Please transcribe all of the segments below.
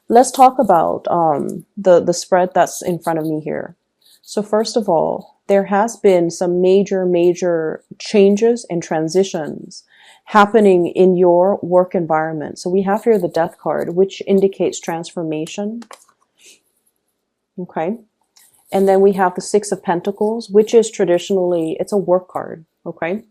Let's talk about the spread that's in front of me here. So first of all, there has been some major changes and transitions happening in your work environment. So we have here the Death card, which indicates transformation. Okay. And then we have the Six of Pentacles, which is traditionally, it's a work card. Okay.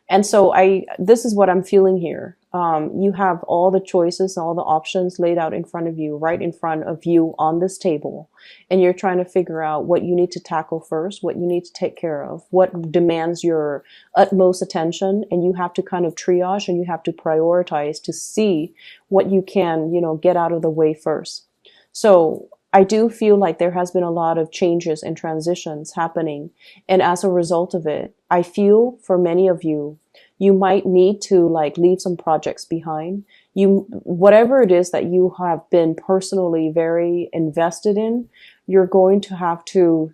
And so this is what I'm feeling here. You have all the choices, all the options laid out in front of you, right in front of you on this table. And you're trying to figure out what you need to tackle first, what you need to take care of, what demands your utmost attention. And you have to kind of triage and you have to prioritize to see what you can, get out of the way first. So I do feel like there has been a lot of changes and transitions happening. And as a result of it, I feel for many of you, you might need to leave some projects behind. Whatever it is that you have been personally very invested in, you're going to have to,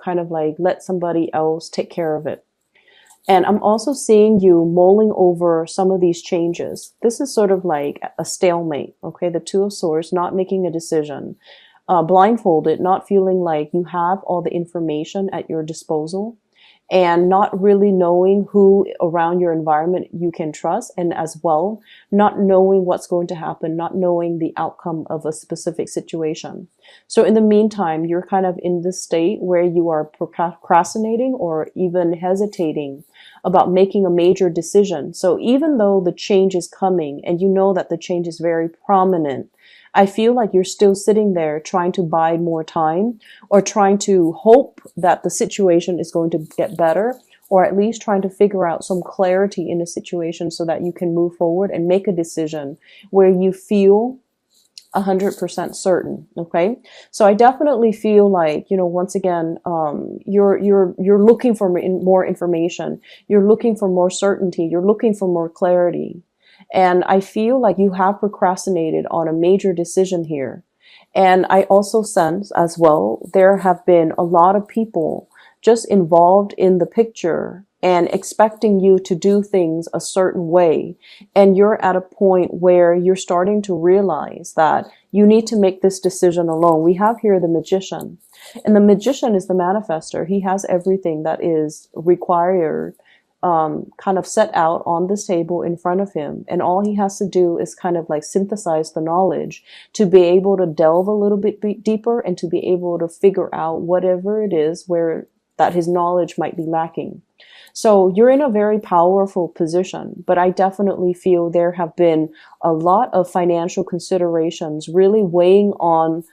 kind of let somebody else take care of it. And I'm also seeing you mulling over some of these changes. This is sort of like a stalemate, okay? The Two of Swords, not making a decision. Blindfolded, not feeling like you have all the information at your disposal, and not really knowing who around your environment you can trust, and as well, not knowing what's going to happen, not knowing the outcome of a specific situation. So in the meantime, you're kind of in this state where you are procrastinating or even hesitating about making a major decision. So even though the change is coming and you know that the change is very prominent, I feel like you're still sitting there trying to buy more time, or trying to hope that the situation is going to get better, or at least trying to figure out some clarity in the situation so that you can move forward and make a decision where you feel 100% certain. Okay. So I definitely feel like, once again, you're looking for more information. You're looking for more certainty. You're looking for more clarity. And I feel like you have procrastinated on a major decision here. And I also sense as well, there have been a lot of people just involved in the picture and expecting you to do things a certain way. And you're at a point where you're starting to realize that you need to make this decision alone. We have here the Magician. And the Magician is the manifester. He has everything that is required kind of set out on this table in front of him. And all he has to do is kind of synthesize the knowledge to be able to delve a little bit deeper and to be able to figure out whatever it is where that his knowledge might be lacking. So you're in a very powerful position, but I definitely feel there have been a lot of financial considerations really weighing on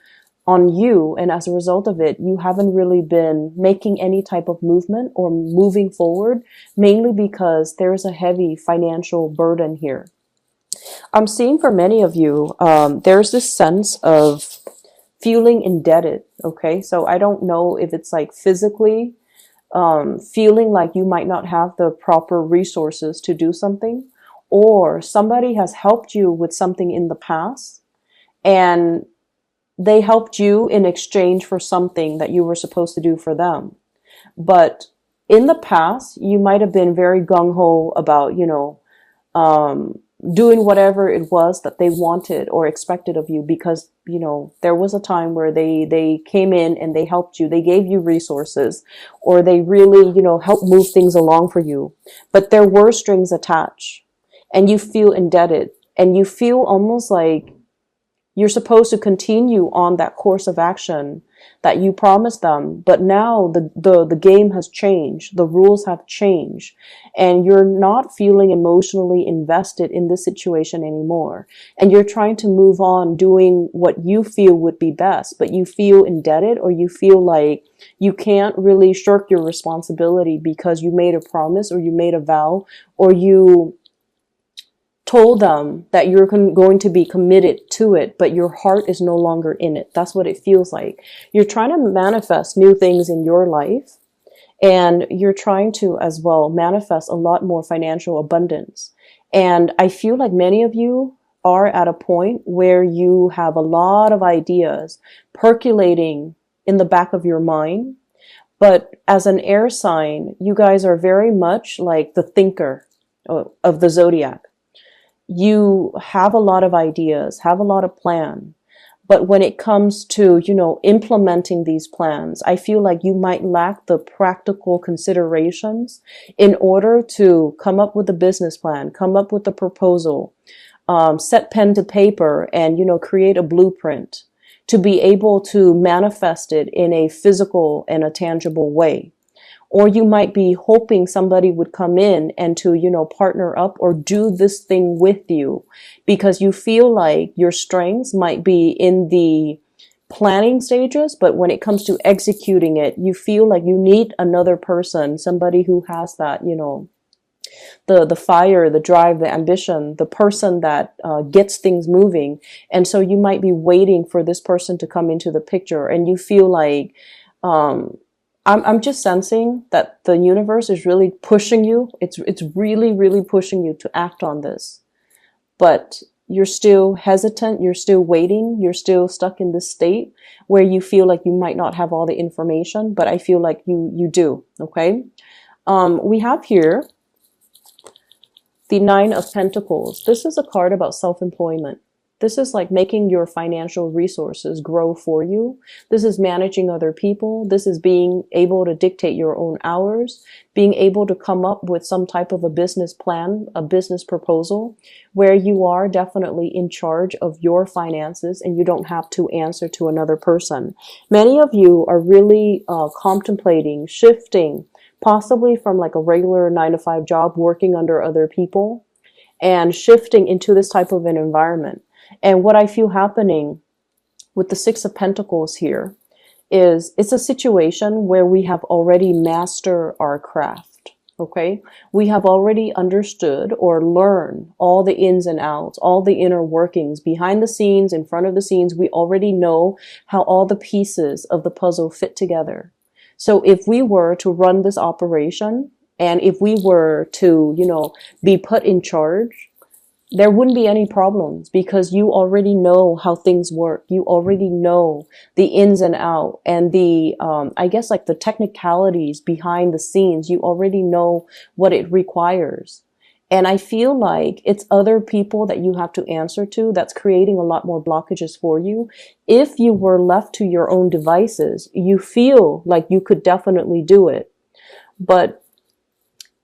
you, and as a result of it, you haven't really been making any type of movement or moving forward, mainly because there's a heavy financial burden here. I'm seeing for many of you, there's this sense of feeling indebted, okay? So I don't know if it's physically feeling like you might not have the proper resources to do something, or somebody has helped you with something in the past, and they helped you in exchange for something that you were supposed to do for them. But in the past, you might have been very gung-ho about, doing whatever it was that they wanted or expected of you, because, there was a time where they came in and they helped you. They gave you resources, or they really, helped move things along for you. But there were strings attached, and you feel indebted, and you feel almost like you're supposed to continue on that course of action that you promised them. But now the game has changed. The rules have changed. And you're not feeling emotionally invested in this situation anymore. And you're trying to move on doing what you feel would be best. But you feel indebted, or you feel like you can't really shirk your responsibility because you made a promise, or you made a vow, or you told them that you're going to be committed to it, but your heart is no longer in it. That's what it feels like. You're trying to manifest new things in your life, and you're trying to as well manifest a lot more financial abundance. And I feel like many of you are at a point where you have a lot of ideas percolating in the back of your mind. But as an air sign, you guys are very much like the thinker of the zodiac. You have a lot of ideas, have a lot of plan, But when it comes to, implementing these plans, I feel like you might lack the practical considerations in order to come up with a business plan, come up with a proposal, set pen to paper and, create a blueprint to be able to manifest it in a physical and a tangible way. Or you might be hoping somebody would come in and to, partner up or do this thing with you because you feel like your strengths might be in the planning stages, but when it comes to executing it, you feel like you need another person, somebody who has that, the fire, the drive, the ambition, the person that gets things moving. And so you might be waiting for this person to come into the picture, and you feel like I'm just sensing that the universe is really pushing you. It's really, really pushing you to act on this. But you're still hesitant, you're still waiting, you're still stuck in this state where you feel like you might not have all the information, but I feel like you do, okay? We have here the Nine of Pentacles. This is a card about self-employment. This is like making your financial resources grow for you. This is managing other people. This is being able to dictate your own hours, being able to come up with some type of a business plan, a business proposal, where you are definitely in charge of your finances and you don't have to answer to another person. Many of you are really contemplating shifting, possibly from like a regular 9-to-5 job working under other people and shifting into this type of an environment. And what I feel happening with the Six of Pentacles here is it's a situation where we have already mastered our craft, okay? We have already understood or learned all the ins and outs, all the inner workings, behind the scenes, in front of the scenes. We already know how all the pieces of the puzzle fit together. So if we were to run this operation and if we were to, be put in charge, there wouldn't be any problems because you already know how things work. You already know the ins and out and the, I guess like the technicalities behind the scenes. You already know what it requires. And I feel like it's other people that you have to answer to that's creating a lot more blockages for you. If you were left to your own devices, you feel like you could definitely do it. But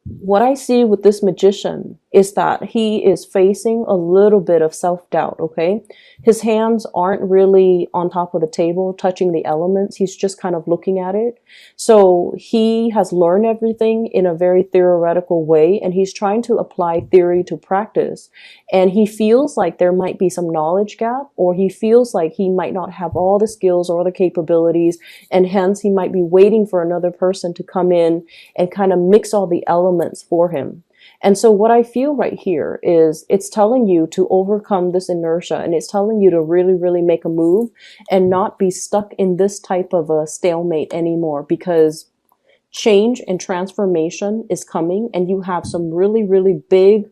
what I see with this magician is that he is facing a little bit of self-doubt, okay? His hands aren't really on top of the table touching the elements. He's just kind of looking at it. So he has learned everything in a very theoretical way, and he's trying to apply theory to practice. And he feels like there might be some knowledge gap, or he feels like he might not have all the skills or the capabilities, and hence he might be waiting for another person to come in and kind of mix all the elements for him. And so what I feel right here is it's telling you to overcome this inertia, and it's telling you to really, really make a move and not be stuck in this type of a stalemate anymore, because change and transformation is coming, and you have some really, really big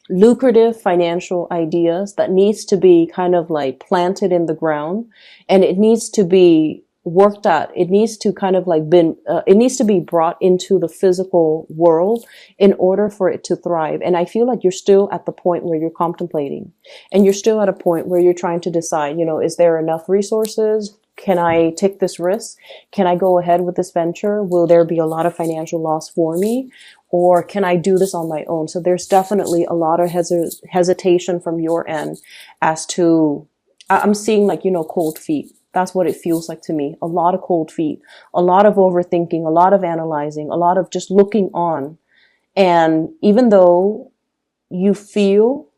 lucrative financial ideas that needs to be kind of like planted in the ground, and it needs to be worked at. It needs to kind of like it needs to be brought into the physical world in order for it to thrive. And I feel like you're still at the point where you're contemplating, and you're still at a point where you're trying to decide, is there enough resources? Can I take this risk? Can I go ahead with this venture? Will there be a lot of financial loss for me? Or can I do this on my own? So there's definitely a lot of hesitation from your end as to, I'm seeing like, cold feet. That's what it feels like to me. A lot of cold feet, a lot of overthinking, a lot of analyzing, a lot of just looking on. And even though you feel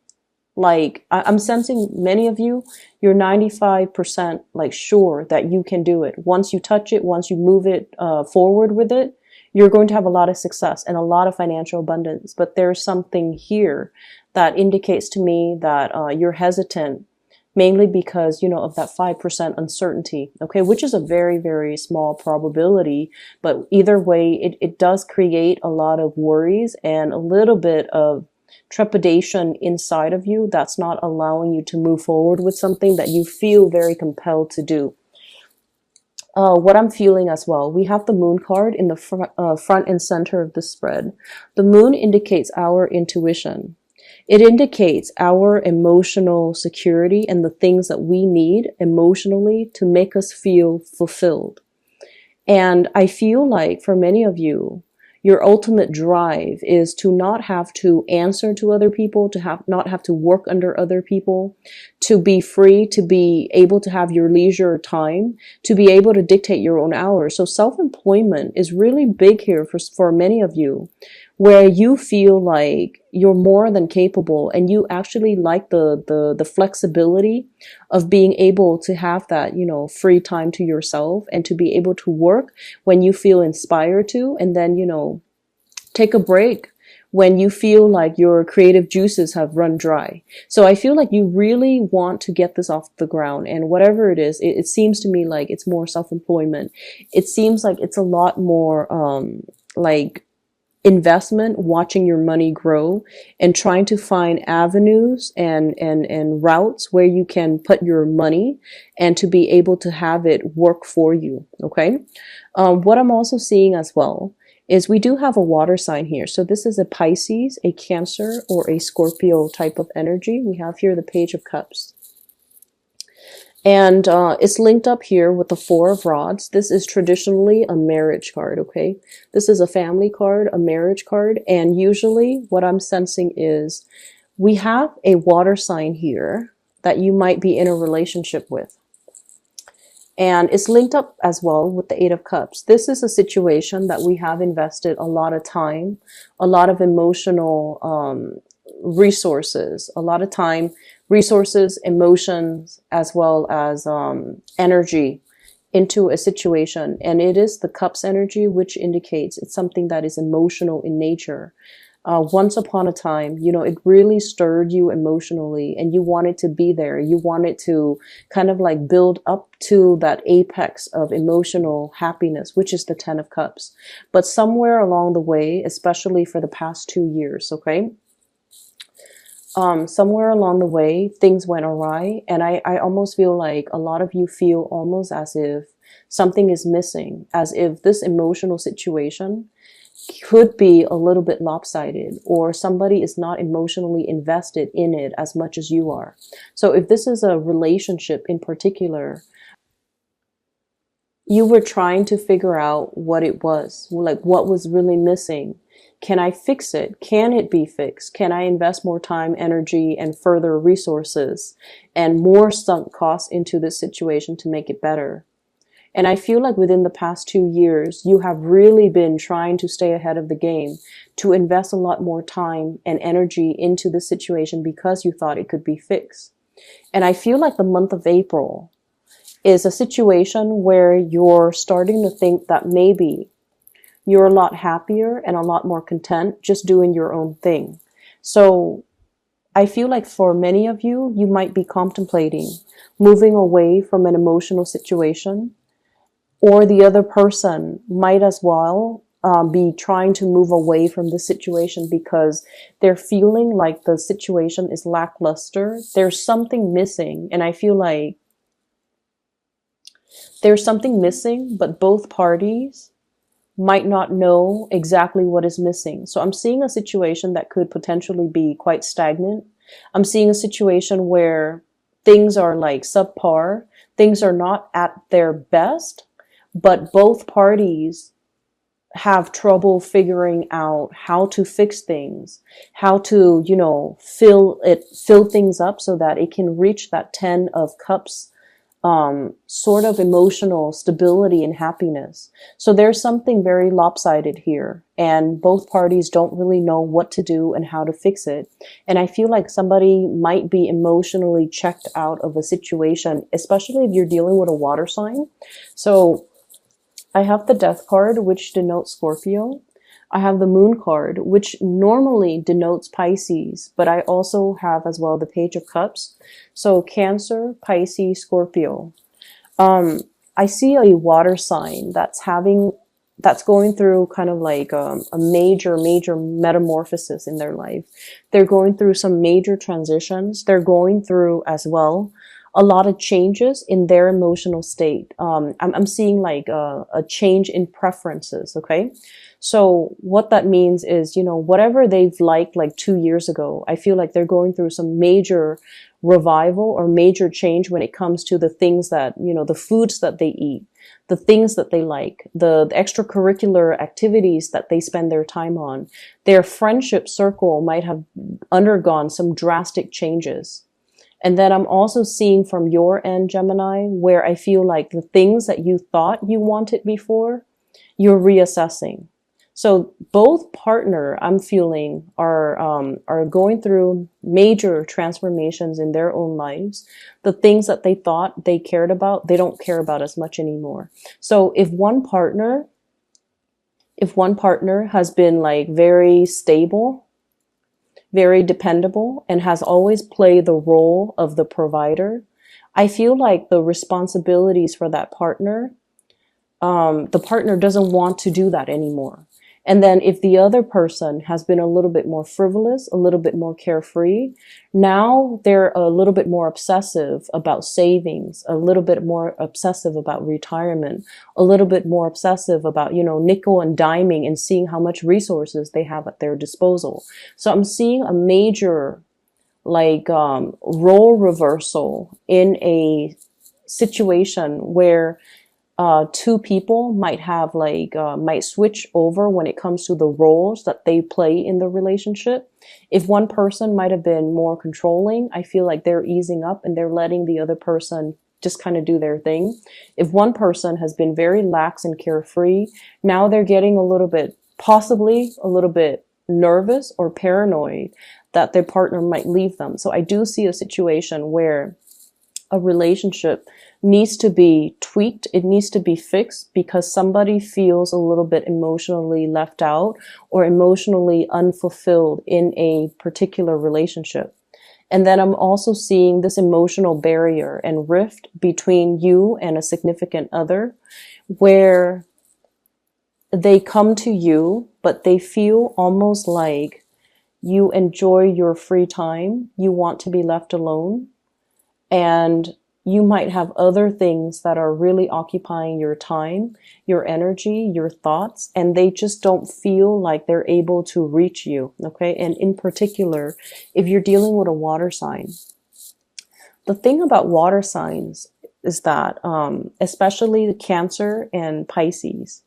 like, I'm sensing many of you, you're 95% like sure that you can do it. Once you touch it, once you move it forward with it, you're going to have a lot of success and a lot of financial abundance. But there's something here that indicates to me that you're hesitant, mainly because, of that 5% uncertainty, okay, which is a very, very small probability. But either way, it does create a lot of worries and a little bit of trepidation inside of you that's not allowing you to move forward with something that you feel very compelled to do. What I'm feeling as well, we have the moon card in the front and center of the spread. The moon indicates our intuition. It indicates our emotional security and the things that we need emotionally to make us feel fulfilled. And I feel like for many of you, your ultimate drive is to not have to answer to other people, to not have to work under other people, to be free, to be able to have your leisure time, to be able to dictate your own hours. So self-employment is really big here for many of you, where you feel like you're more than capable and you actually like the flexibility of being able to have that, free time to yourself and to be able to work when you feel inspired to, and then, take a break when you feel like your creative juices have run dry. So I feel like you really want to get this off the ground, and whatever it is, it seems to me like it's more self-employment. It seems like it's a lot more, like investment, watching your money grow and trying to find avenues and routes where you can put your money and to be able to have it work for you. Okay. What I'm also seeing as well is we do have a water sign here. So this is a Pisces, a Cancer, or a Scorpio type of energy. We have here the Page of Cups. And it's linked up here with the Four of Rods. This is traditionally a marriage card, okay? This is a family card, a marriage card, and usually what I'm sensing is we have a water sign here that you might be in a relationship with. And it's linked up as well with the Eight of Cups. This is a situation that we have invested a lot of time, a lot of emotional resources, a lot of time, resources, emotions, as well as energy into a situation. And it is the Cups energy, which indicates it's something that is emotional in nature. Once upon a time, it really stirred you emotionally and you wanted to be there. You wanted to kind of like build up to that apex of emotional happiness, which is the Ten of Cups. But somewhere along the way, especially for the past 2 years, okay? Somewhere along the way, things went awry. And I almost feel like a lot of you feel almost as if something is missing, as if this emotional situation could be a little bit lopsided, or somebody is not emotionally invested in it as much as you are. So if this is a relationship in particular, you were trying to figure out what it was, like what was really missing. Can I fix it? Can it be fixed? Can I invest more time, energy, and further resources and more sunk costs into this situation to make it better? And I feel like within the past 2 years, you have really been trying to stay ahead of the game, to invest a lot more time and energy into the situation because you thought it could be fixed. And I feel like the month of April is a situation where you're starting to think that maybe you're a lot happier and a lot more content just doing your own thing. So I feel like for many of you, you might be contemplating moving away from an emotional situation, or the other person might as well be trying to move away from the situation because they're feeling like the situation is lackluster. There's something missing, and I feel like there's something missing, but both parties might not know exactly what is missing. So I'm seeing a situation that could potentially be quite stagnant. I'm seeing a situation where things are like subpar. Things are not at their best, but both parties have trouble figuring out how to fix things, how to, fill things up so that it can reach that 10 of Cups sort of emotional stability and happiness. So there's something very lopsided here, and both parties don't really know what to do and how to fix it. And I feel like somebody might be emotionally checked out of a situation, especially if you're dealing with a water sign. So I have the Death card, which denotes Scorpio. I have the Moon card, which normally denotes Pisces, but I also have as well the Page of Cups. So Cancer, Pisces, Scorpio. I see a water sign that's going through kind of like a major metamorphosis in their life. They're going through some major transitions. They're going through as well a lot of changes in their emotional state. I'm seeing like a change in preferences, okay? So what that means is, you know, whatever they've liked like 2 years ago, I feel like they're going through some major revival or major change when it comes to the things that, you know, the foods that they eat, the things that they like, the extracurricular activities that they spend their time on. Their friendship circle might have undergone some drastic changes. And then I'm also seeing from your end, Gemini, where I feel like the things that you thought you wanted before, you're reassessing. So both partner, I'm feeling, are going through major transformations in their own lives. The things that they thought they cared about, they don't care about as much anymore. So if one partner has been like very stable, very dependable, and has always played the role of the provider, I feel like the responsibilities for that partner, the partner doesn't want to do that anymore. And then if the other person has been a little bit more frivolous, a little bit more carefree, now they're a little bit more obsessive about savings, a little bit more obsessive about retirement, a little bit more obsessive about, you know, nickel and diming and seeing how much resources they have at their disposal. So I'm seeing a major like role reversal in a situation where two people might have like, might switch over when it comes to the roles that they play in the relationship. If one person might have been more controlling, I feel like they're easing up and they're letting the other person just kind of do their thing. If one person has been very lax and carefree, now they're getting a little bit, possibly a little bit nervous or paranoid that their partner might leave them. So I do see a situation where a relationship needs to be tweaked. It needs to be fixed because somebody feels a little bit emotionally left out or emotionally unfulfilled in a particular relationship. And then I'm also seeing this emotional barrier and rift between you and a significant other where they come to you, but they feel almost like you enjoy your free time. You want to be left alone. And you might have other things that are really occupying your time, your energy, your thoughts, and they just don't feel like they're able to reach you, okay? And in particular, if you're dealing with a water sign, the thing about water signs is that, especially the Cancer and Pisces,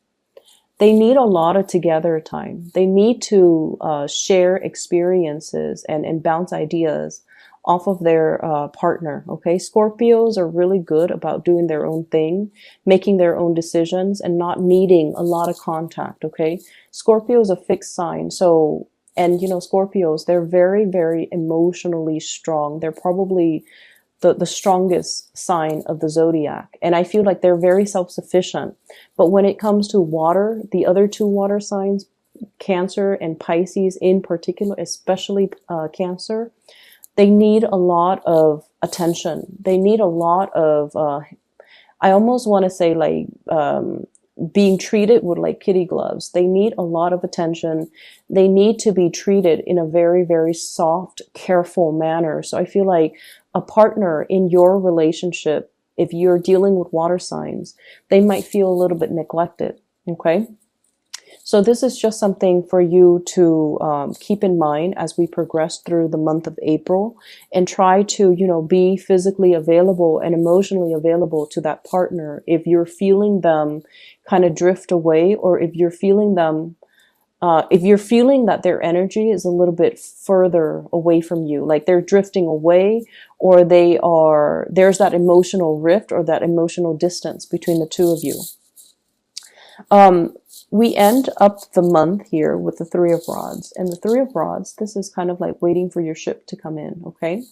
they need a lot of together time. They need to share experiences and bounce ideas off of their partner, okay? Scorpios are really good about doing their own thing, making their own decisions, and not needing a lot of contact, okay? Scorpio is a fixed sign, so, and you know, Scorpios, they're very, very emotionally strong. They're probably the strongest sign of the zodiac. And I feel like they're very self-sufficient. But when it comes to water, the other two water signs, Cancer and Pisces in particular, especially Cancer, they need a lot of attention. They need a lot of, I almost want to say like, being treated with like kitty gloves. They need a lot of attention. They need to be treated in a very, very soft, careful manner. So I feel like a partner in your relationship, if you're dealing with water signs, they might feel a little bit neglected. Okay. So this is just something for you to keep in mind as we progress through the month of April, and try to, you know, be physically available and emotionally available to that partner if you're feeling them kind of drift away, or if you're feeling them, if you're feeling that their energy is a little bit further away from you, like they're drifting away, or there's that emotional rift or that emotional distance between the two of you. We end up the month here with the Three of Rods. And the Three of Rods, this is kind of like waiting for your ship to come in, okay?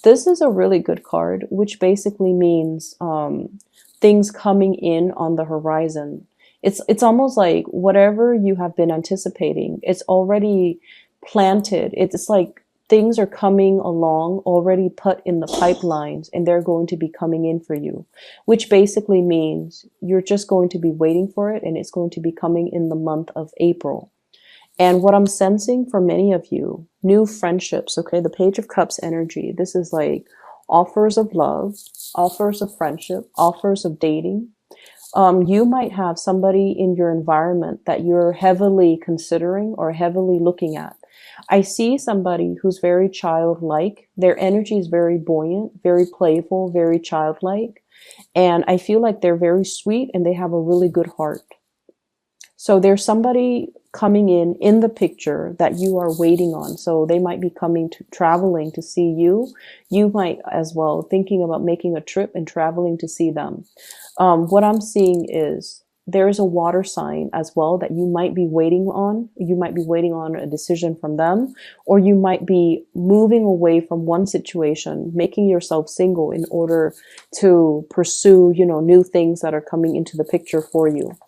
This is a really good card, which basically means things coming in on the horizon. It's almost like whatever you have been anticipating, it's already planted. It's like things are coming along, already put in the pipelines, and they're going to be coming in for you, which basically means you're just going to be waiting for it, and it's going to be coming in the month of April. And what I'm sensing for many of you, new friendships, okay, the Page of Cups energy, this is like offers of love, offers of friendship, offers of dating, You might have somebody in your environment that you're heavily considering or heavily looking at. I see somebody who's very childlike. Their energy is very buoyant, very playful, very childlike. And I feel like they're very sweet and they have a really good heart. So there's somebody coming in the picture that you are waiting on. So they might be coming to traveling to see you. You might as well thinking about making a trip and traveling to see them. What I'm seeing is there is a water sign as well that you might be waiting on. You might be waiting on a decision from them, or you might be moving away from one situation, making yourself single in order to pursue, new things that are coming into the picture for you.